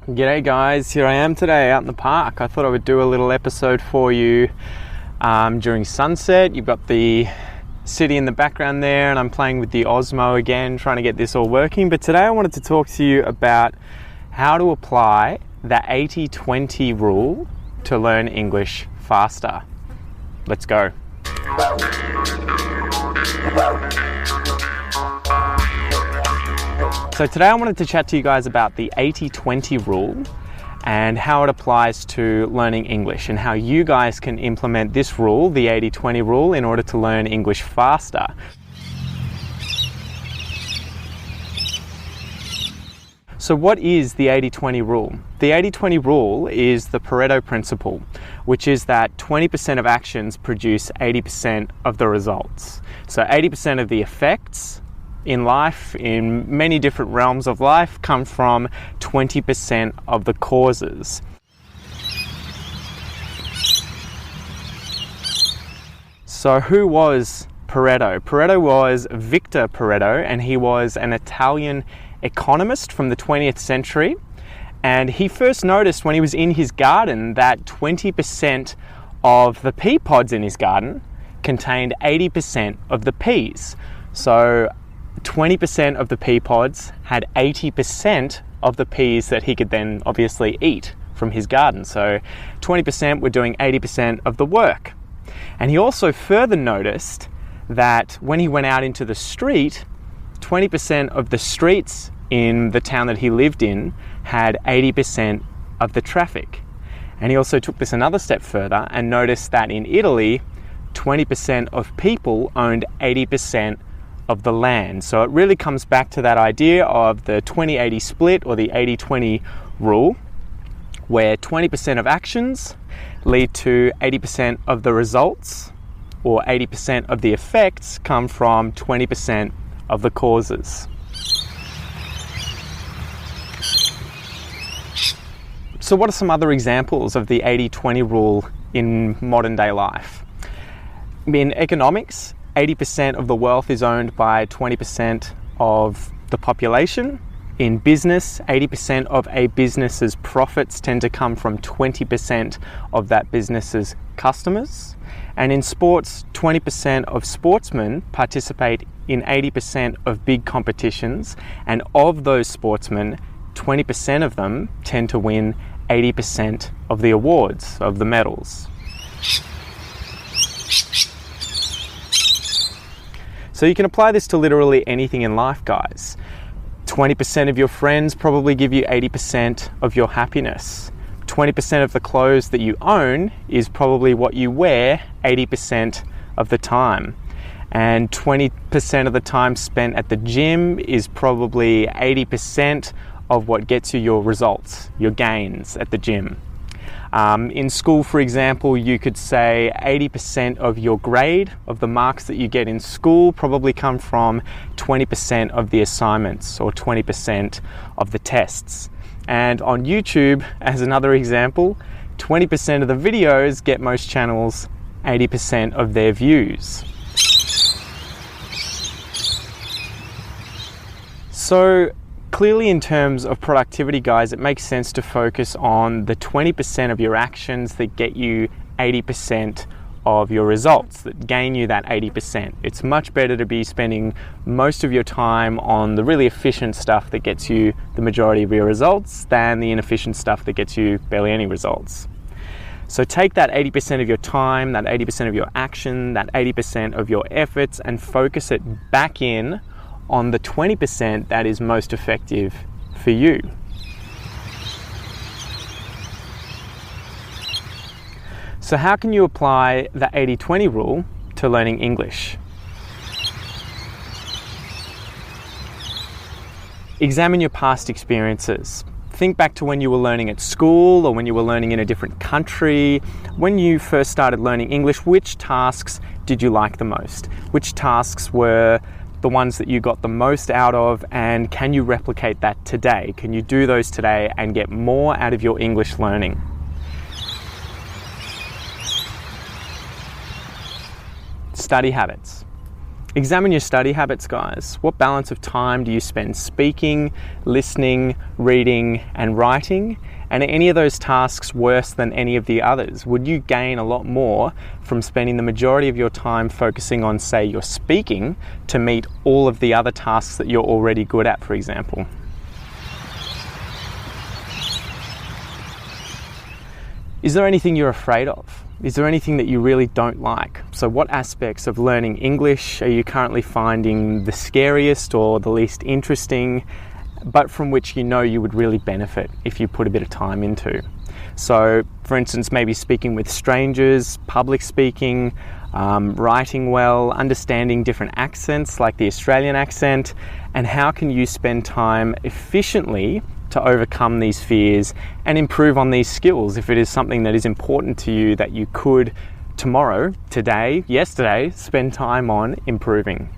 G'day guys, here I am today out in the park. I thought I would do a little episode for you during sunset. You've got the city in the background there and I'm playing with the Osmo again, trying to get this all working. But today I wanted to talk to you about how to apply the 80-20 rule to learn English faster. Let's go. So today I wanted to chat to you guys about the 80-20 rule and how it applies to learning English and how you guys can implement this rule, the 80-20 rule, in order to learn English faster. So what is the 80-20 rule? The 80-20 rule is the Pareto principle, which is that 20% of actions produce 80% of the results. So 80% of the effects in life, in many different realms of life, come from 20% of the causes. So who was Pareto? Pareto was Victor Pareto, and he was an Italian economist from the 20th century. And he first noticed when he was in his garden that 20% of the pea pods in his garden contained 80% of the peas. So 20% of the pea pods had 80% of the peas that he could then obviously eat from his garden. So 20% were doing 80% of the work. And he also further noticed that when he went out into the street, 20% of the streets in the town that he lived in had 80% of the traffic. And he also took this another step further and noticed that in Italy, 20% of people owned 80% of the land. So it really comes back to that idea of the 20-80 split, or the 80-20 rule, where 20% of actions lead to 80% of the results, or 80% of the effects come from 20% of the causes. So what are some other examples of the 80-20 rule in modern day life? In economics, 80% of the wealth is owned by 20% of the population. In business, 80% of a business's profits tend to come from 20% of that business's customers. And in sports, 20% of sportsmen participate in 80% of big competitions. And of those sportsmen, 20% of them tend to win 80% of the awards, of the medals. So you can apply this to literally anything in life, guys. 20% of your friends probably give you 80% of your happiness. 20% of the clothes that you own is probably what you wear 80% of the time. And 20% of the time spent at the gym is probably 80% of what gets you your results, your gains at the gym. In school, for example, you could say 80% of your grade, of the marks that you get in school, probably come from 20% of the assignments, or 20% of the tests. And on YouTube, as another example, 20% of the videos get most channels 80% of their views. So clearly, in terms of productivity, guys, it makes sense to focus on the 20% of your actions that get you 80% of your results, that gain you that 80%. It's much better to be spending most of your time on the really efficient stuff that gets you the majority of your results than the inefficient stuff that gets you barely any results. So take that 80% of your time, that 80% of your action, that 80% of your efforts, and focus it back in on the 20% that is most effective for you. So how can you apply the 80-20 rule to learning English? Examine your past experiences. Think back to when you were learning at school, or when you were learning in a different country. When you first started learning English, which tasks did you like the most? Which tasks were the ones that you got the most out of, and can you replicate that today? Can you do those today and get more out of your English learning? Study habits. Examine your study habits, guys. What balance of time do you spend speaking, listening, reading, and writing? And are any of those tasks worse than any of the others? Would you gain a lot more from spending the majority of your time focusing on, say, your speaking to meet all of the other tasks that you're already good at, for example? Is there anything you're afraid of? Is there anything that you really don't like? So what aspects of learning English are you currently finding the scariest or the least interesting, but from which you know you would really benefit if you put a bit of time into? So, for instance, maybe speaking with strangers, public speaking, writing well, understanding different accents like the Australian accent, and how can you spend time efficiently to overcome these fears and improve on these skills if it is something that is important to you that you could tomorrow, today, yesterday, spend time on improving.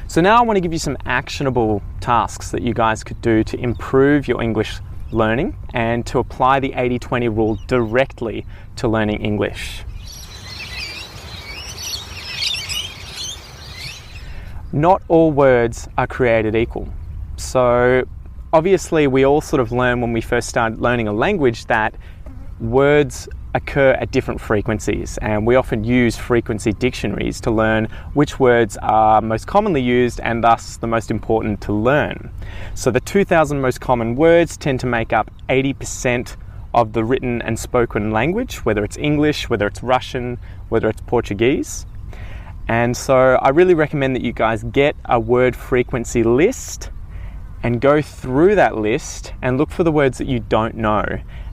So now I want to give you some actionable tasks that you guys could do to improve your English learning and to apply the 80-20 rule directly to learning English. Not all words are created equal. So obviously we all sort of learn when we first start learning a language that words occur at different frequencies, and we often use frequency dictionaries to learn which words are most commonly used and thus the most important to learn. So the 2,000 most common words tend to make up 80% of the written and spoken language, whether it's English, whether it's Russian, whether it's Portuguese. And so I really recommend that you guys get a word frequency list and go through that list and look for the words that you don't know.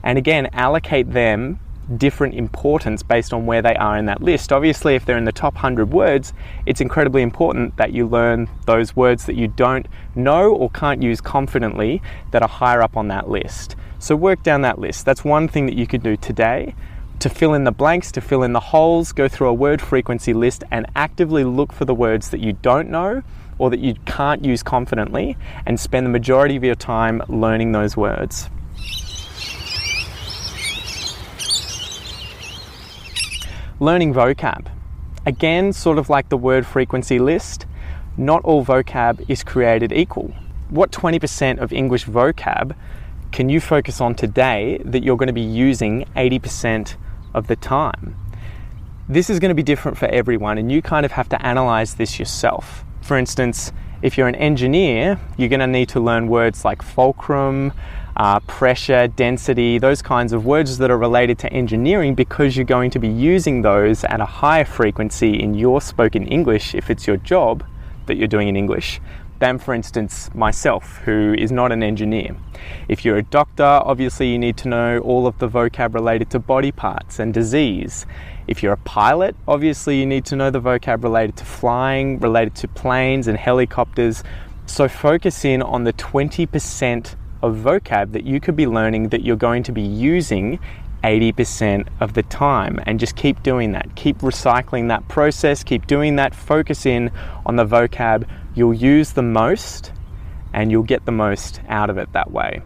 And again, allocate them different importance based on where they are in that list. Obviously, if they're in the top 100 words, it's incredibly important that you learn those words that you don't know or can't use confidently that are higher up on that list. So work down that list. That's one thing that you can do today. To fill in the blanks, to fill in the holes, go through a word frequency list and actively look for the words that you don't know or that you can't use confidently and spend the majority of your time learning those words. Learning vocab. Again, sort of like the word frequency list, not all vocab is created equal. What 20% of English vocab can you focus on today that you're going to be using 80% of the time? This is going to be different for everyone, and you kind of have to analyze this yourself. For instance, if you're an engineer, you're going to need to learn words like fulcrum, pressure, density, those kinds of words that are related to engineering, because you're going to be using those at a higher frequency in your spoken English if it's your job that you're doing in English than, for instance, myself, who is not an engineer. If you're a doctor, obviously you need to know all of the vocab related to body parts and disease. If you're a pilot, obviously you need to know the vocab related to flying, related to planes and helicopters. So focus in on the 20% of vocab that you could be learning that you're going to be using 80% of the time, and just keep doing that. Keep recycling that process, keep doing that, focus in on the vocab you'll use the most and you'll get the most out of it that way.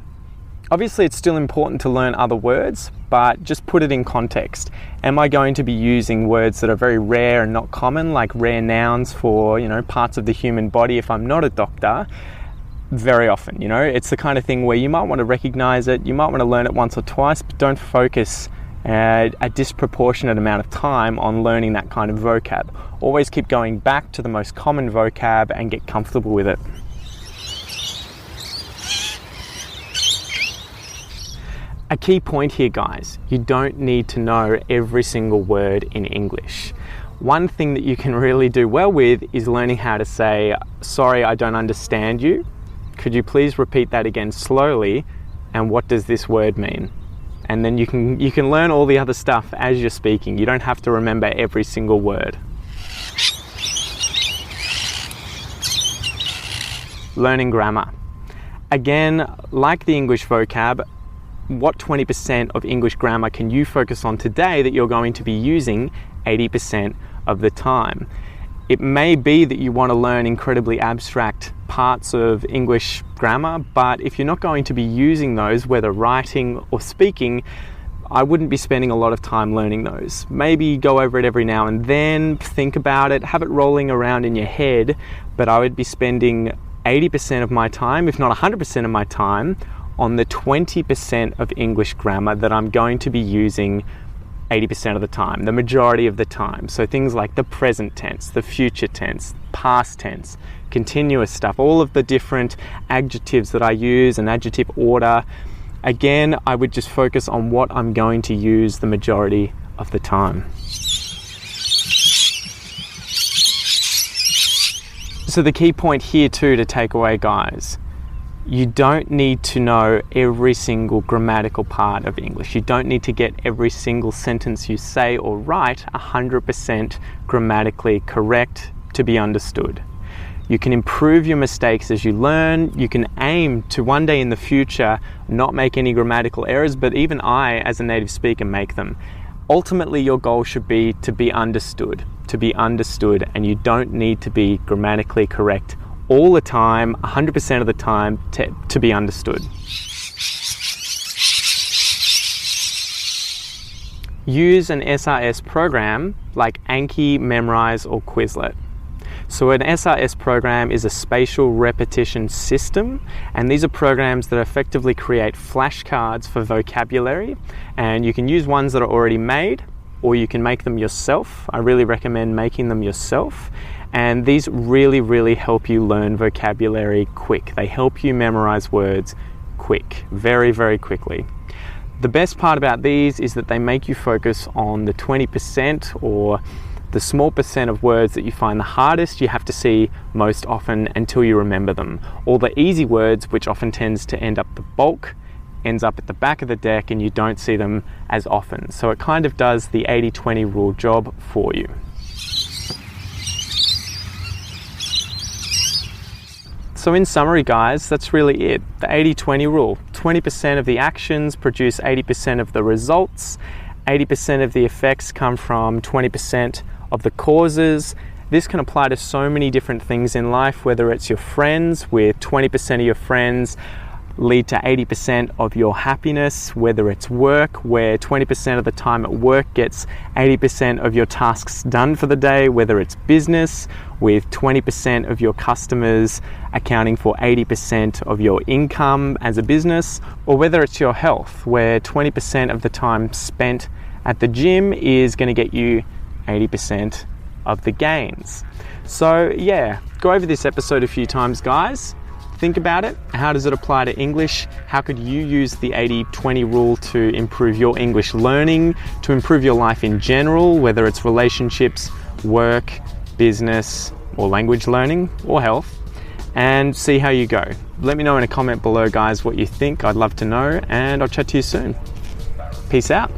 Obviously, it's still important to learn other words, but just put it in context. Am I going to be using words that are very rare and not common, like rare nouns for, parts of the human body if I'm not a doctor? Very often, it's the kind of thing where you might want to recognize it, you might want to learn it once or twice, but don't focus a disproportionate amount of time on learning that kind of vocab. Always keep going back to the most common vocab and get comfortable with it. A key point here, guys, you don't need to know every single word in English. One thing that you can really do well with is learning how to say, "Sorry, I don't understand you. Could you please repeat that again slowly? And what does this word mean?" And then you can learn all the other stuff as you're speaking. You don't have to remember every single word. Learning grammar. Again, like the English vocab, what 20% of English grammar can you focus on today that you're going to be using 80% of the time? It may be that you want to learn incredibly abstract parts of English grammar, but if you're not going to be using those, whether writing or speaking, I wouldn't be spending a lot of time learning those. Maybe go over it every now and then, think about it, have it rolling around in your head, but I would be spending 80% of my time, if not 100% of my time, on the 20% of English grammar that I'm going to be using 80% of the time, the majority of the time. So things like the present tense, the future tense, past tense, continuous stuff, all of the different adjectives that I use, an adjective order. Again, I would just focus on what I'm going to use the majority of the time. So the key point here too to take away, guys, you don't need to know every single grammatical part of English. You don't need to get every single sentence you say or write 100% grammatically correct to be understood. You can improve your mistakes as you learn. You can aim to one day in the future not make any grammatical errors, but even I, as a native speaker, make them. Ultimately, your goal should be to be understood, and you don't need to be grammatically correct all the time, 100% of the time, to be understood. Use an SRS program like Anki, Memrise, or Quizlet. So an SRS program is a spatial repetition system, and these are programs that effectively create flashcards for vocabulary, and you can use ones that are already made, or you can make them yourself. I really recommend making them yourself. And these really help you learn vocabulary quick. They help you memorize words quick, very quickly. The best part about these is that they make you focus on the 20% or the small percent of words that you find the hardest you have to see most often until you remember them. All the easy words, which often tends to end up the bulk, ends up at the back of the deck and you don't see them as often. So it kind of does the 80-20 rule job for you. So in summary, guys, that's really it. The 80-20 rule. 20% of the actions produce 80% of the results. 80% of the effects come from 20% of the causes. This can apply to so many different things in life, whether it's your friends, where 20% of your friends lead to 80% of your happiness, whether it's work, where 20% of the time at work gets 80% of your tasks done for the day, whether it's business, with 20% of your customers accounting for 80% of your income as a business, or whether it's your health, where 20% of the time spent at the gym is going to get you 80% of the gains. So yeah, go over this episode a few times, guys. Think about it. How does it apply to English? How could you use the 80-20 rule to improve your English learning, to improve your life in general, whether it's relationships, work, business, or language learning, or health, and see how you go. Let me know in a comment below, guys, what you think. I'd love to know, and I'll chat to you soon. Peace out.